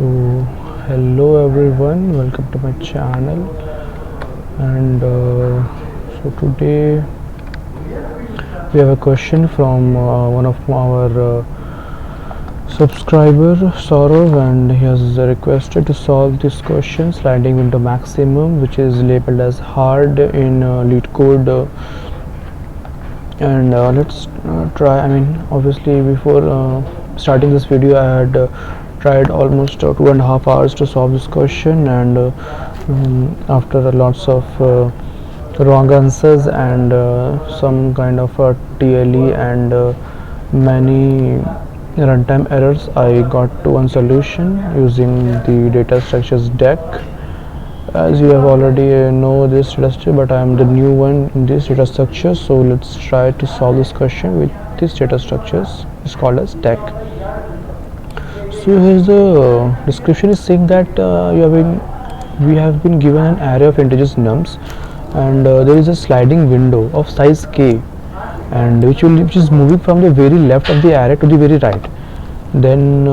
So hello everyone, welcome to my channel. And so today we have a question from one of our subscriber Saurav, and he has requested to solve this question: sliding window maximum, which is labeled as hard in LeetCode. And let's try. Obviously before starting this video I had tried almost 2.5 hours to solve this question, and after lots of wrong answers and some kind of TLE and many runtime errors, I got to one solution using the data structures deck. As you have already know this data structure, but I am the new one in this data structure, so let's try to solve this question with this data structures. It's called as deck. So here's the description is saying that we have been given an array of integers nums, and there is a sliding window of size k, and which is moving from the very left of the array to the very right. Then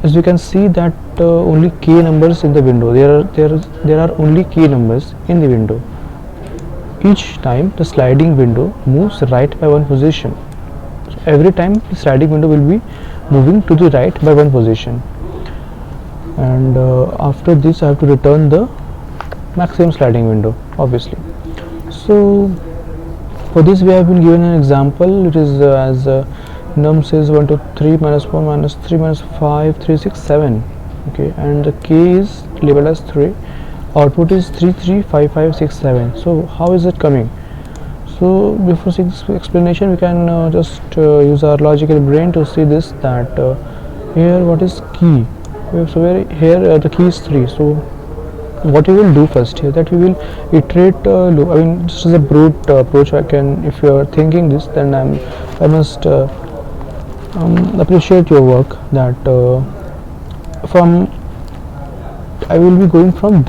as you can see that only k numbers in the window. There are only k numbers in the window. Each time the sliding window moves right by one position. So every time the sliding window will be moving to the right by one position. And after this I have to return the maximum sliding window, obviously. So for this we have been given an example. It is as nums is 1 2 3 minus 4 minus 3 minus 5 3 6 7. Okay, and the k is labeled as 3. Output is 3 3 5 5 6 7. So how is it coming? So before seeing this explanation, we can just use our logical brain to see this, that here what is key. So here the key is 3. So what we will do first here, that we will iterate just as a brute approach. If you are thinking this, then I must appreciate your work, that I will be going from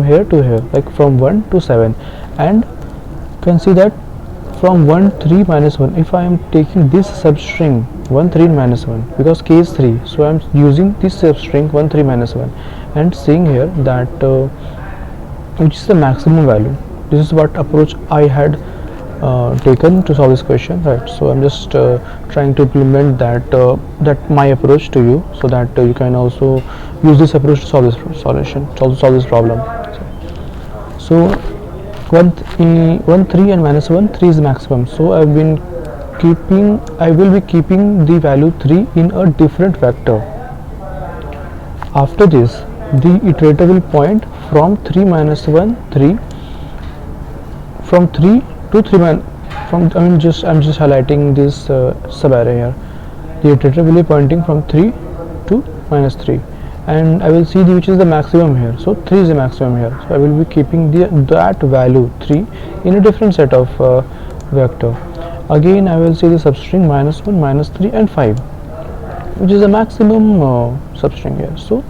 here to here, like from 1 to 7, and you can see that from 1 3 minus 1, if I am taking this substring 1 3 minus 1, because k is 3, so I am using this substring 1 3 minus 1 and seeing here that which is the maximum value. This is what approach I had taken to solve this question, right? So I'm just trying to implement that my approach to you, so that you can also use this approach to solve this solve this problem. So 1 3 and minus 1, 3 is the maximum. So I will be keeping the value 3 in a different vector. After this, the iterator will point from 3 minus 1 3, from 3 to 3 I'm just highlighting this sub array here. The iterator will be pointing from 3 to minus 3, and I will see which is the maximum here. So 3 is the maximum here, so I will be keeping that value 3 in a different set of vector. Again I will see the substring minus 1 minus 3 and 5, which is the maximum substring here. So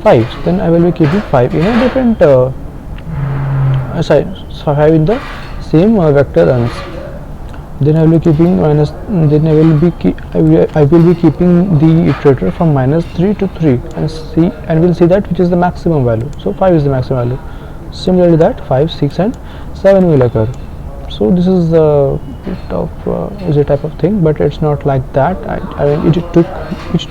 5, then I will be keeping 5 in a different side, so 5 in the same vector runs. Then I will be keeping then I will be keeping the iterator from minus 3 to 3, and we'll see that which is the maximum value. So 5 is the maximum value. Similarly that 5 6 and 7 will occur. So this is a bit of is a type of thing, but it's not like that. It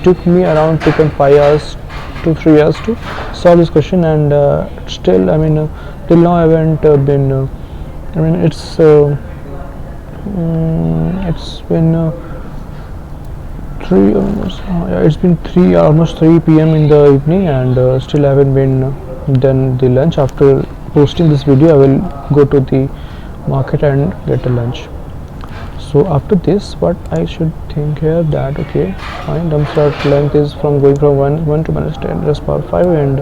took me around 2.5 hours to 3 hours to solve this question, and still till now I haven't been it's been almost 3 p.m. in the evening, and still I haven't been done the lunch. After posting this video, I will go to the market and get a lunch. So after this, what I should think here, that okay, fine, nums length is from going from 1 to minus 10 raised power 5, and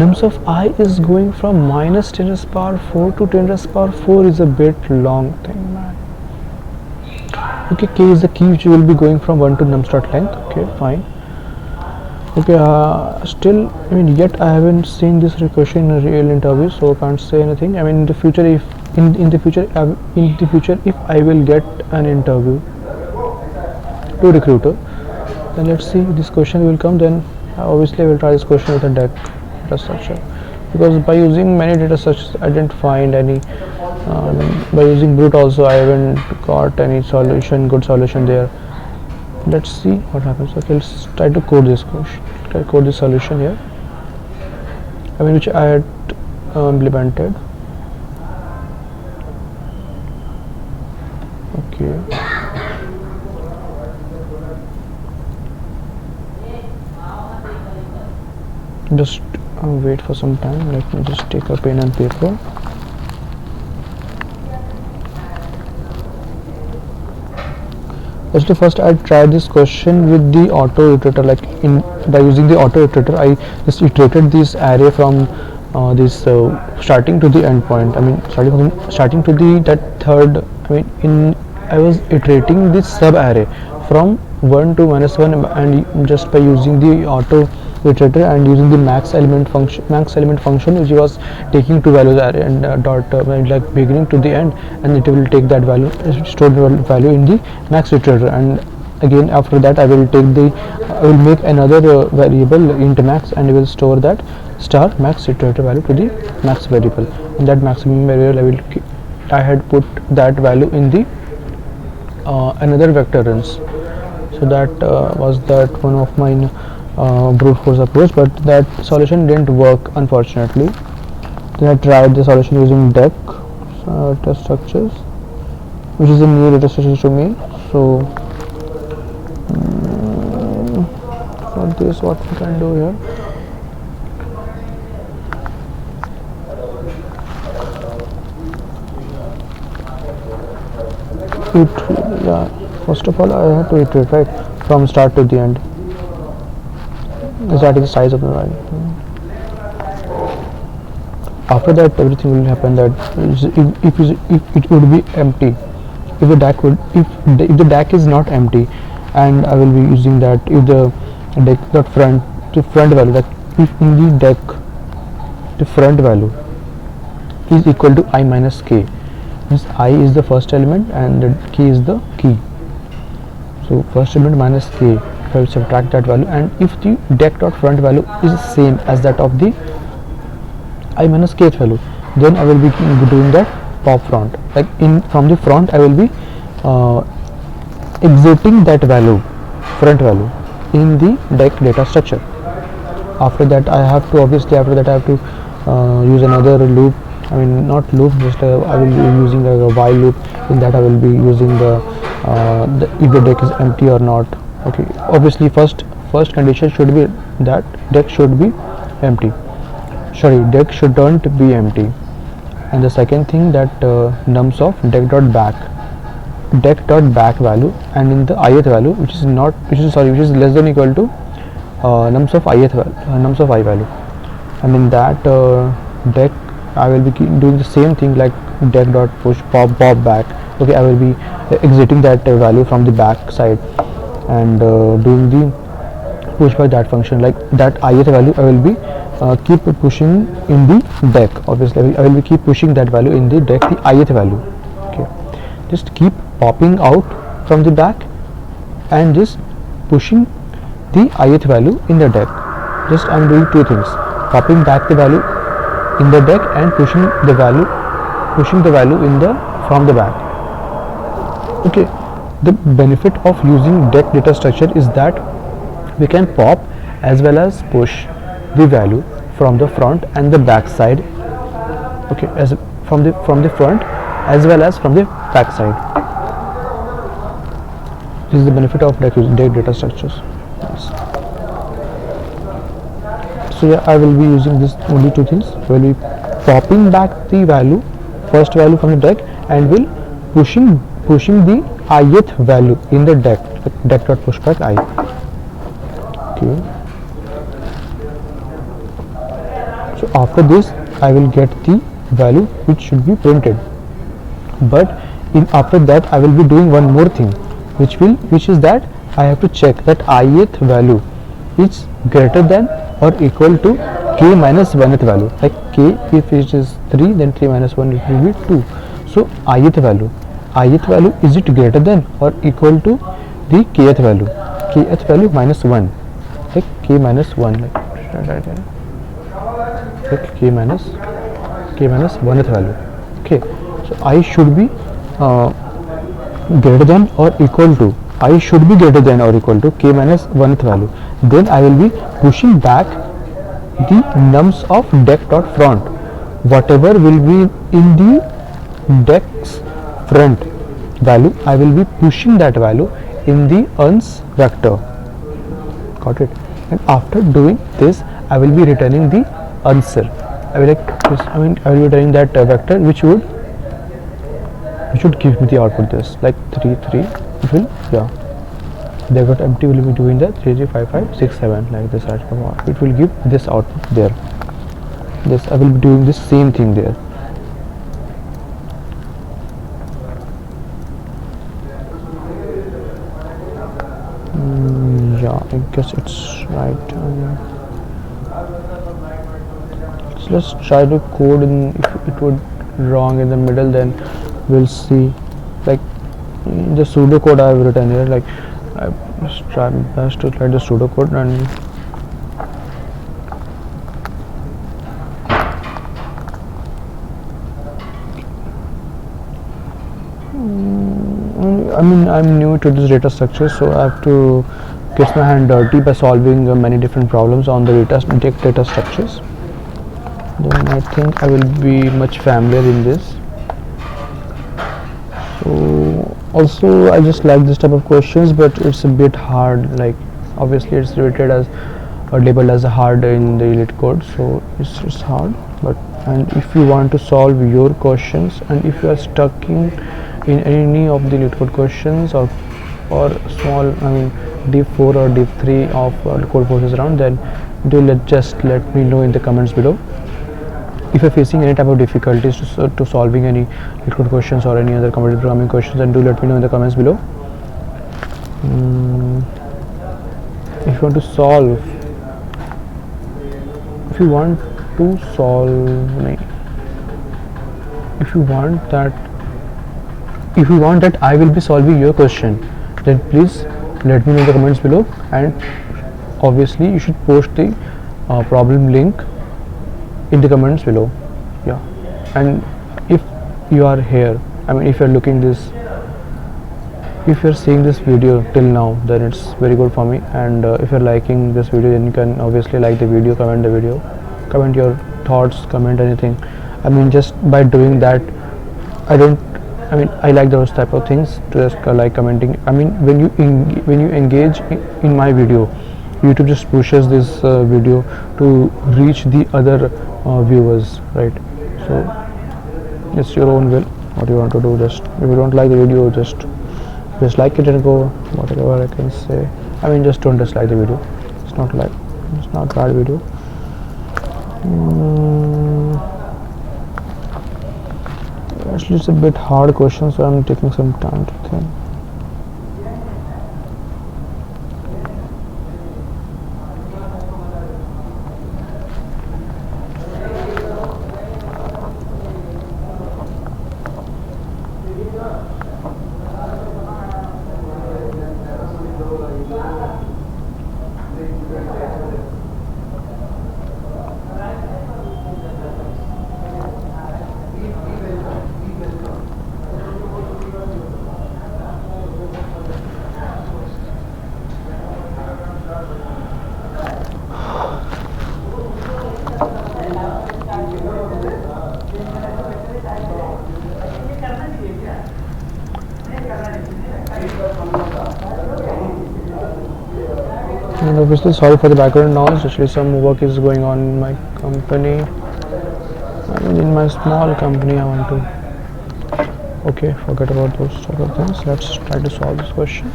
nums of I is going from minus 10 raised power 4 to 10 raised power 4 is a bit long thing, man. Okay, k is the key which will be going from 1 to nums length. Okay, fine. Okay, still yet I haven't seen this recursion in a real interview, so I can't say anything. In the future, if in the future if I will get an interview to recruiter, then let's see, this question will come, then Obviously I will try this question with a deck data structure, because by using many data structures I didn't find any. By using brute also I haven't got any good solution there. Let's see what happens. Okay, let's try to code this question. Try to code this solution here, which I had implemented. Okay, just wait for some time. Let me just take a pen and paper. First I tried this question with the auto iterator. By using the auto iterator I just iterated this array from this starting to the end point. Starting to the that third. I was iterating this sub array from 1 to -1, and just by using the auto iterator and using the max element function, which was taking two values array and like beginning to the end, and it will take that value, store the value in the max iterator, and again after that I will make another variable int max, and I will store that star max iterator value to the max variable, and that maximum variable I had put that value in the another vector runs. So that was that one of my brute force approach, but that solution didn't work, unfortunately. Then I tried the solution using deck data structures, which is a new data structure to me. So for this, what we can do here, first of all I have to iterate, right, from start to the end. That is the size of the value. After that everything will happen that if it would be empty, if the DAC is not empty, and I will be using that if the deck front value, that if in the deck the front value is equal to I minus k, means I is the first element and the k is the key. So first element minus k, I will subtract that value, and if the deck dot front value is same as that of the I minus kth value, then I will be doing that pop front. Like from the front I will be exiting that value, front value, in the deck data structure. After that I have to use another loop. Not loop, just I will be using a while loop. In that I will be using the if the deck is empty or not. Okay, obviously first condition should be that deck should be empty. Deck shouldn't be empty. And the second thing, that nums of deck dot back value, and in the ith value which is less than equal to nums of I value, and in that deck I will be doing the same thing like deck dot push pop back. Okay, I will be exiting that value from the back side and doing the push by that function. Like that ith value I will be keep pushing in the deck. Obviously I will be keep pushing that value in the deck, the ith value. Okay, just keep popping out from the back and just pushing the ith value in the deck. Just I am doing two things: popping back the value in the deck and pushing the value in the from the back. Okay, the benefit of using deck data structure is that we can pop as well as push the value from the front and the back side. Okay, as from the front as well as from the back side. This is the benefit of deck data structures. Yes. So yeah, I will be using this only two things. I will be popping back the first value from the deck, and will pushing the ith value in the deck dot pushback I. Okay. So after this I will get the value which should be printed, but after that I will be doing one more thing, which is that I have to check that ith value is greater than or equal to k minus 1th value. Like k, if it is 3, then 3 minus 1 it will be 2. So ith value, is it greater than or equal to the kth value minus 1. like k minus 1, like k minus 1th value. Okay, so I should be greater than or equal to, I should be greater than or equal to k minus 1th value. Then I will be pushing back the nums of deck dot front. Whatever will be in the deck's front value, I will be pushing that value in the uns vector. Got it? And after doing this, I will be returning the answer. I will I will be returning that vector which should give me the output this, like 3 3. It will, yeah, they got empty, will be doing that 3 3 5 5 6 7 like this. It will give this output there. This I will be doing the same thing there. Yeah, I guess it's right. So let's try to code in. If it would wrong in the middle, then we'll see. Like the pseudocode I have written here, like I just try my best to write the pseudocode, and I mean I'm new to this data structure, so I have to get my hand dirty by solving many different problems on the data structures. Then I think I will be much familiar in this. So also I just like this type of questions, but it's a bit hard. Like obviously it's rated as or labeled as hard in the LeetCode, so it's hard. But and if you want to solve your questions, and if you are stuck in any of the LeetCode questions or small, I mean deep 4 or deep 3 of code forces around, then just let me know in the comments below. If you're facing any type of difficulties to solving any LeetCode questions or any other computer programming questions, then do let me know in the comments below. If you want to solve, if you want that I will be solving your question, then please let me know in the comments below, and obviously you should post the problem link in the comments below. Yeah, and if you are here, I mean if you are looking this, if you are seeing this video till now, then it's very good for me. And if you are liking this video, then you can obviously like the video, comment the video, comment your thoughts, comment anything. I mean just by doing that, I like those type of things, to just like commenting. I mean when you engage in my video, YouTube just pushes this video to reach the other viewers, right? So it's your own will what you want to do. Just if you don't like the video, just like it and go, whatever I can say. I mean just don't dislike the video. It's not bad video. Actually it's a bit hard question, so I'm taking some time to think. And obviously sorry for the background noise. Actually some work is going on in my company. I mean in my small company. I want to, okay, forget about those sort of things. Let's try to solve this question.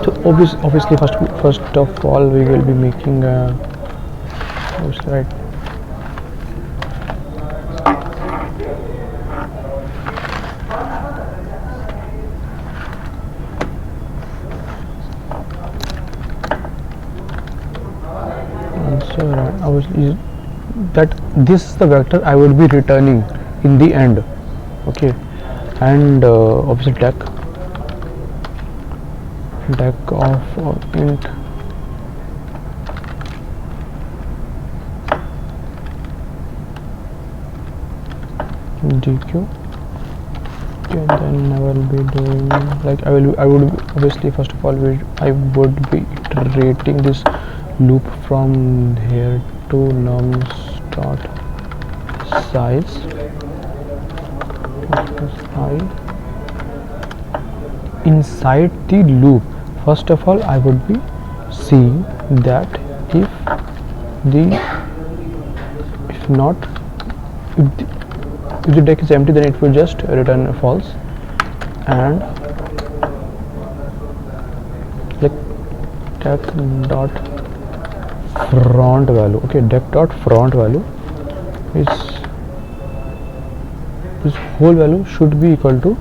So obviously first of all we will be making obviously, right, obviously that this is the vector I would be returning in the end. Okay, and obviously deck dec of int dq. Okay, then I will be doing like I would obviously first of all I would be iterating this loop from here to nums dot size I. Inside the loop, first of all I would be seeing that if not if the deck is empty, then it will just return false, and like deck dot front value. Okay, deck dot front value is this whole value should be equal to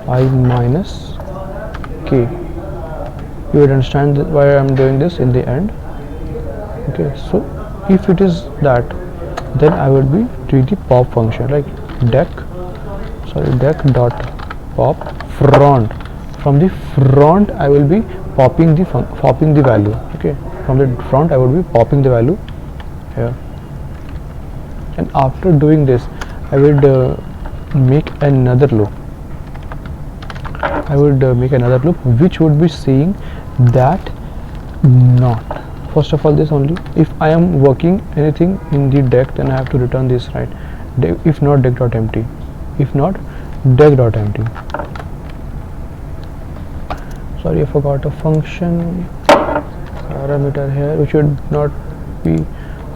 I minus k. You would understand why I am doing this in the end. Okay, so if it is that, then I would be doing the pop function like deck dot pop front. From the front I will be popping the value. Okay, from the front I would be popping the value here, and after doing this I would make another loop. Which would be saying that not, first of all this only, if I am working anything in the deck, then I have to return this, right? If not deck dot empty, sorry I forgot a function parameter here which should not be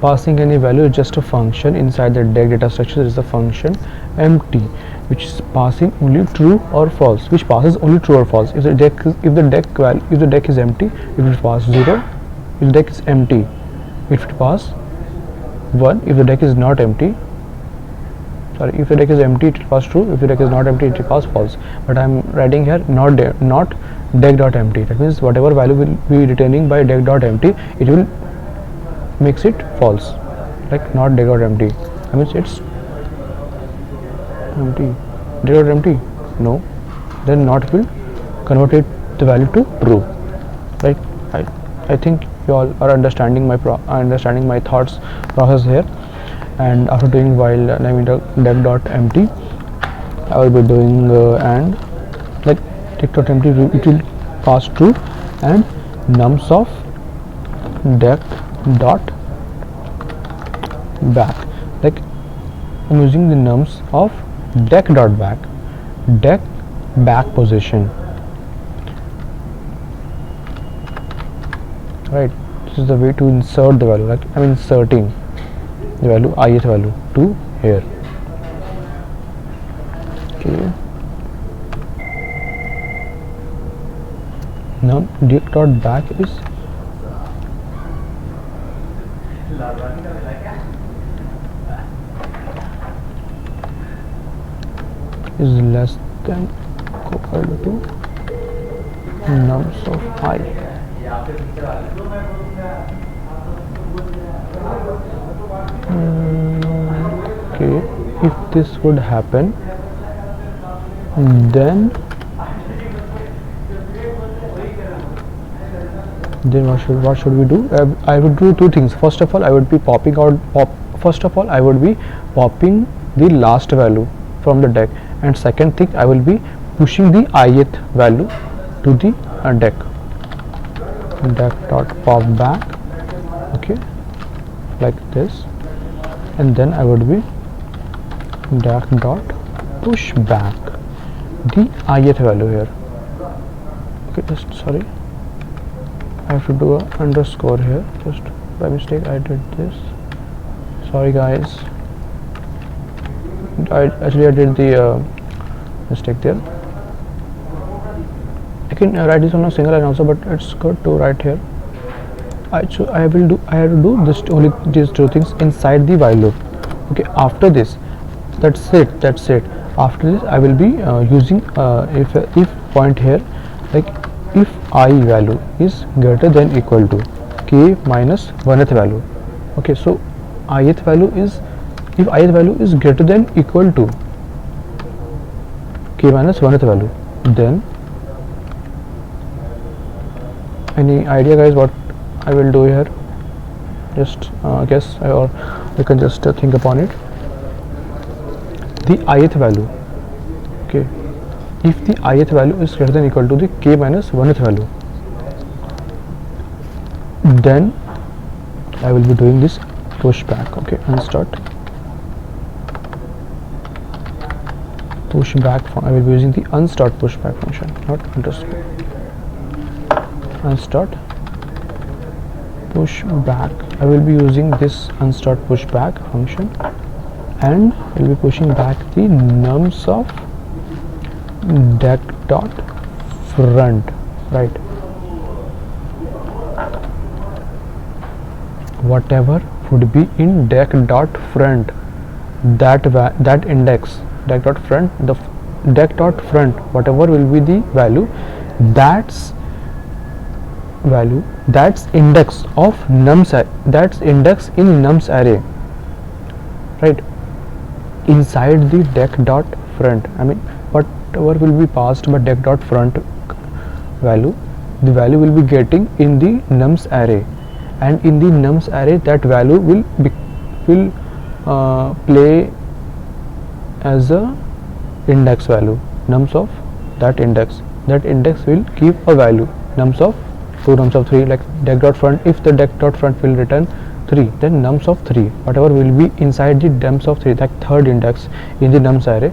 passing any value, just a function inside the deck data structure. There is a function empty which is passing only true or false, which passes only true or false. If the deck is empty, it will pass 0. If the deck is empty, it will pass 1. If the deck is not empty, if the deck is empty, it will pass true. If the deck is not empty, it will pass false. But I am writing here not deck dot empty. That means whatever value will be returning by deck dot empty, it will makes it false, like not deck dot empty. That means it's empty. Deck dot empty, no, then not will convert it the value to true, right? I think you all are understanding my thoughts process here. And after doing while deck dot empty, I will be doing and like deck dot empty, it will pass true, and nums of deck dot back, like I'm using the nums of deck dot back position, right? This is the way to insert the value, like I'm inserting the value, ith value to here. Okay, now deck dot back is less than equal to nums of I. Okay, if this would happen, then what should we do? I would do two things. First of all, I would be popping the last value from the deck, and second thing, I will be pushing the ith value to the deck dot pop back. Okay, like this, and then I would be deck dot push back the ith value here. Okay, just sorry, I have to do a underscore here, just by mistake I did this. Sorry guys, I did the mistake there. I can write this on a single line also, but it's good to write here. I have to do only these two things inside the while loop. Okay, after this, that's it. After this, I will be using if point here, like if I value is greater than equal to k minus 1th value. Okay, so ith value is, if ith value is greater than equal to k minus 1th value, then Any idea, guys, what I will do here? Just guess, or you can just think upon it. The ith value, okay, if the ith value is greater than equal to the k minus 1th value, then I will be doing this pushback. Okay, unstart pushback. I will be using the unstart pushback function, not underscore. Unstart pushback. I will be using this unstart pushback function, and will be pushing back the nums of deck dot front, right? Whatever would be in deck dot front, that index deck dot front, the deck dot front, whatever will be the value, that's index of nums, that's index in nums array, right? Inside the deck dot front, I mean whatever will be passed by deck dot front value, the value will be getting in the nums array, and in the nums array that value will play as a index value, nums of that index will give a value, nums of 2, nums of 3, like deck dot front. If the deck dot front will return 3, then nums of 3, whatever will be inside the nums of 3, that third index in the nums array,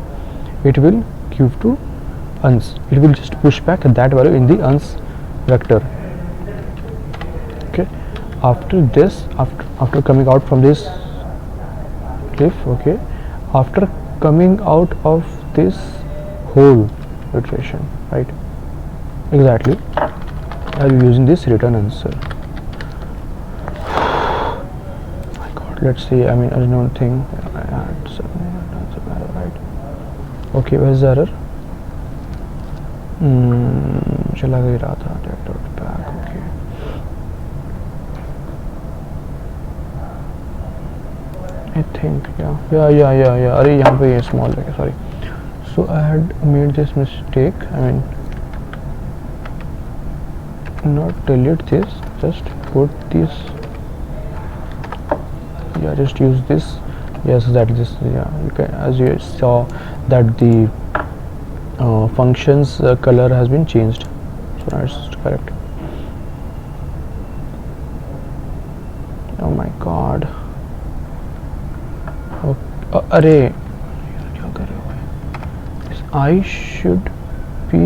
it will give to uns. It will just push back that value in the uns vector. Okay, after this, after coming out from this if, okay, after coming out of this whole iteration, right, exactly, I will be using this return answer. My god, let's see. I mean, I don't think I had some error, right? Okay, where's the error? चला गई रहा था dot back. Okay, I think yeah. अरे यहाँ पे ये small है, sorry. So I had made this mistake. I mean, not delete this, just put this, yeah, just use this. Yes, that is, yeah, you can, as you saw that the functions color has been changed, so that's correct. Oh my god, अरे क्या कर रहे हो भाई? I should be,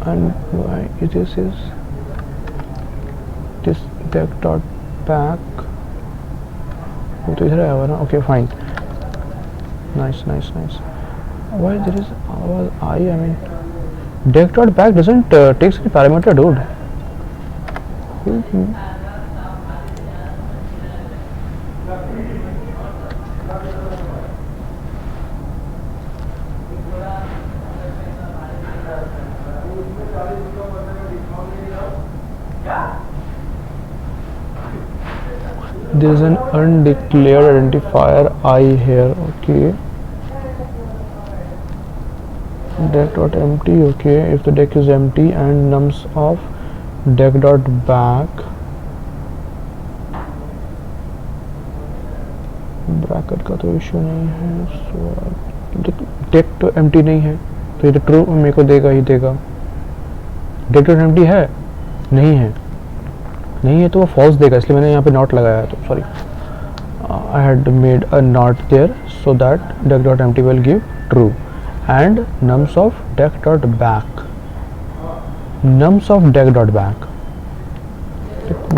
and why this is this deck dot back, वो तो इधर आया हुआ ना. Okay, fine, nice. Why there is I mean, deck dot back doesn't takes any parameter, dude. There is an undeclared identifier I here. Okay, deck dot empty. Okay, if the deck is empty and nums of deck dot back, bracket का तो issue नहीं है, सो deck तो empty नहीं है, तो ये तो ट्रू मेरे को देगा ही देगा. डेक डॉट एम्प्टी है नहीं है तो वो फॉल्स देगा, इसलिए मैंने यहाँ पे नॉट लगाया है. तो sorry, I had made a not there so that deque dot empty will give true, and nums of deck dot back,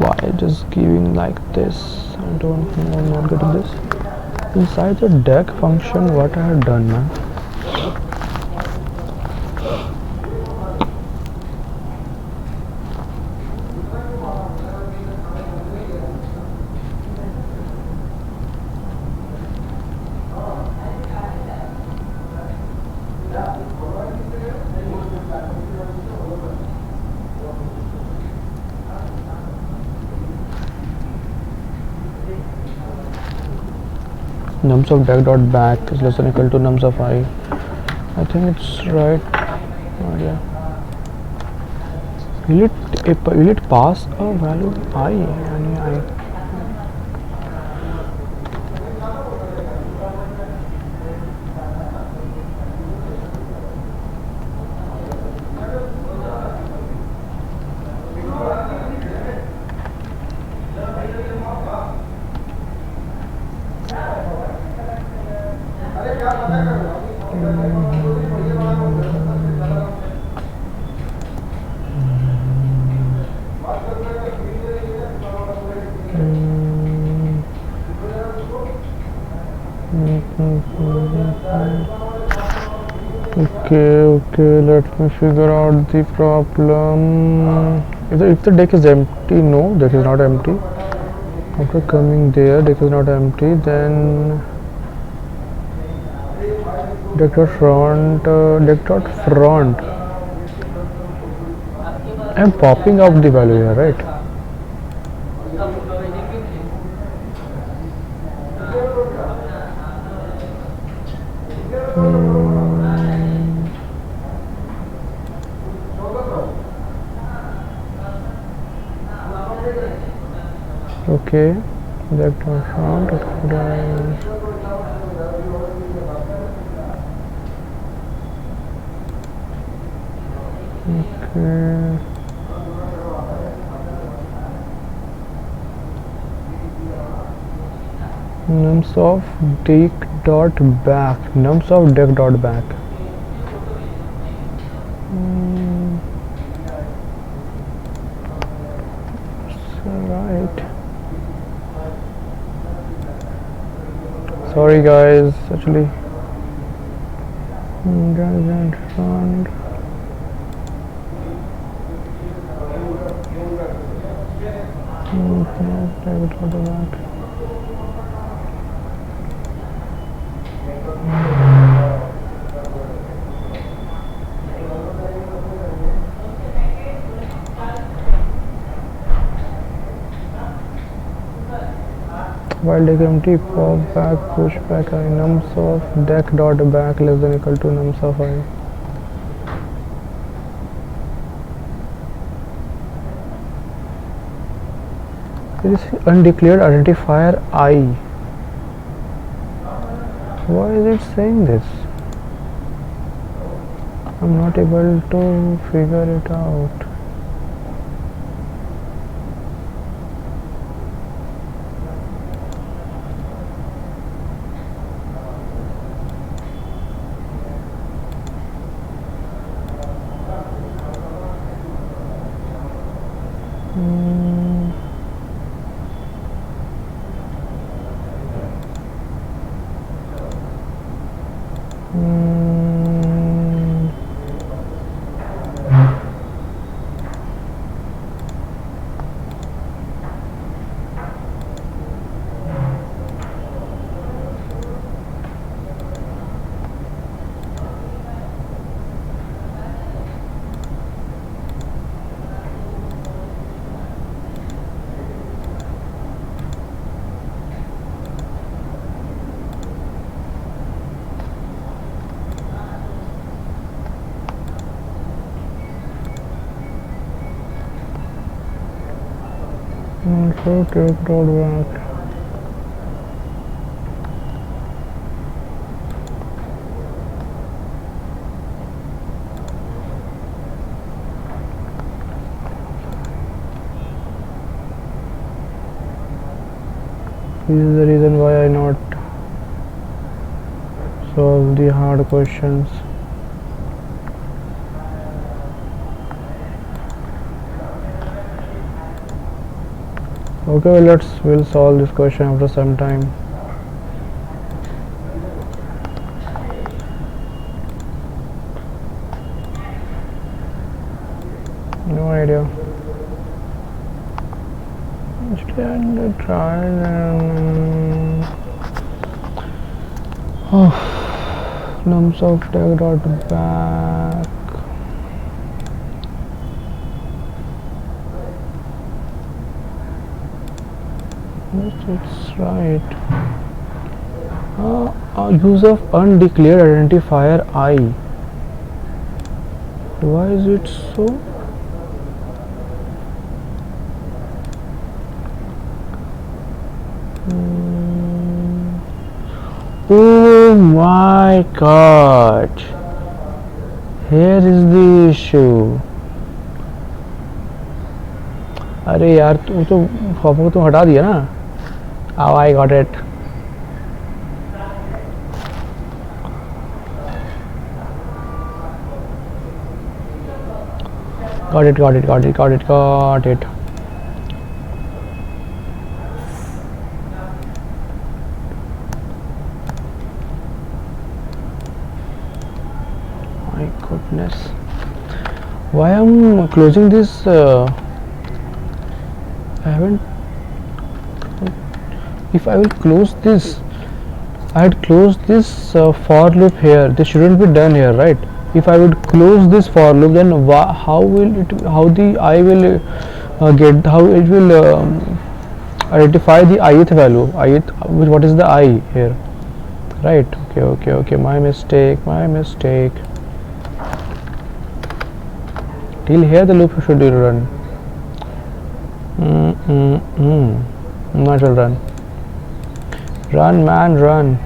why just giving like this? I don't know, I'm not getting this. Inside the deck function, what I had done, man. Nums of deck dot back is less than equal to nums of I think it's right. Oh, yeah. will it pass a value I? Okay, let me figure out the problem. If the deck is empty, no, deck is not empty. After coming there, deck is not empty, then deck dot front. I'm popping up the value here, right? Okay, deck dot front. Okay. Nums of deck dot back. Nums of deck dot back. Right. Sorry guys, actually. Front. Deck dot back. While deck empty, pop back, push back I. Nums of deck dot back less than equal to nums of I. There is undeclared identifier I. Why is it saying this? I'm not able to figure it out. So take dot back. This is the reason why I not solve the hard questions. Okay, we'll solve this question after some time. No idea. Stand trial. Nums of deck dot back. Yes, it's right. Use of undeclared identifier I. Why is it so? Oh my god, here is the issue. अरे यार तू तो खौफों को तो हटा दिया ना. Oh, I got it. Got it. My goodness. Why I'm closing this? I haven't. If I will close this, I had closed this for loop here. This shouldn't be done here, right? If I would close this for loop, then how will it? How the I will get? How it will identify the ith value? Ith. What is the I here? Right. Okay. My mistake. Till here the loop should run. Not will run. Run, man, run.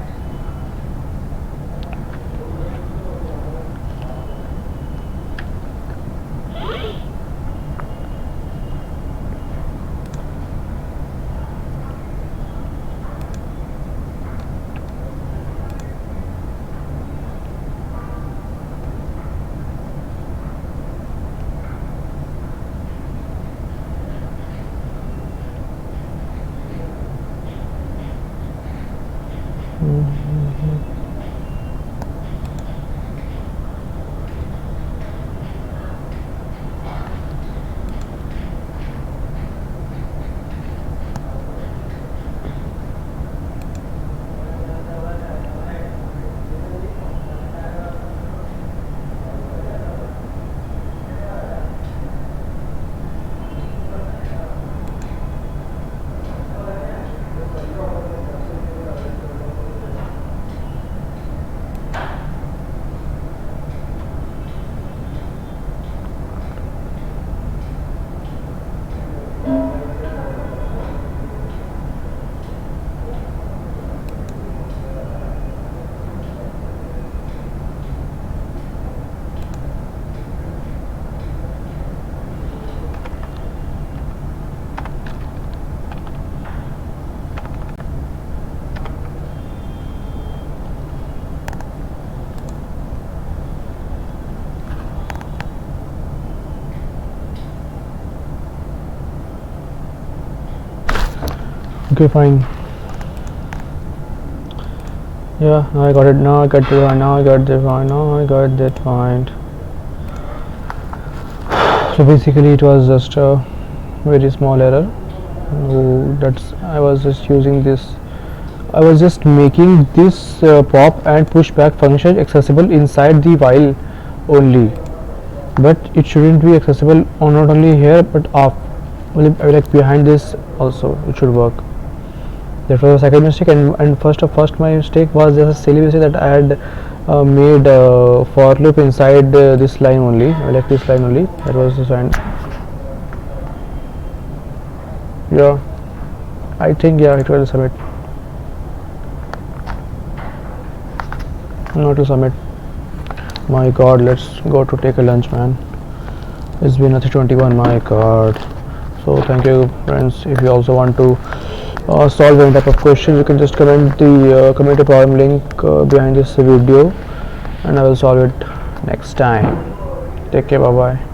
Okay, fine. Yeah, now I got it. Now I got that point. So basically it was just a very small error. I was just using this. I was just making this pop and push back function accessible inside the while only, but it shouldn't be accessible on not only here but off, like behind this also it should work. That was the second mistake, and first my mistake was just a silly mistake that I had made for loop inside this line only, like this line only. That was the sign. Yeah, I think it will submit. Not to submit. My god, let's go to take a lunch, man. It's been 3:21. My god. So thank you, friends. If you also want to solve any type of question, you can just comment a problem link behind this video, and I will solve it next time. Take care. Bye bye.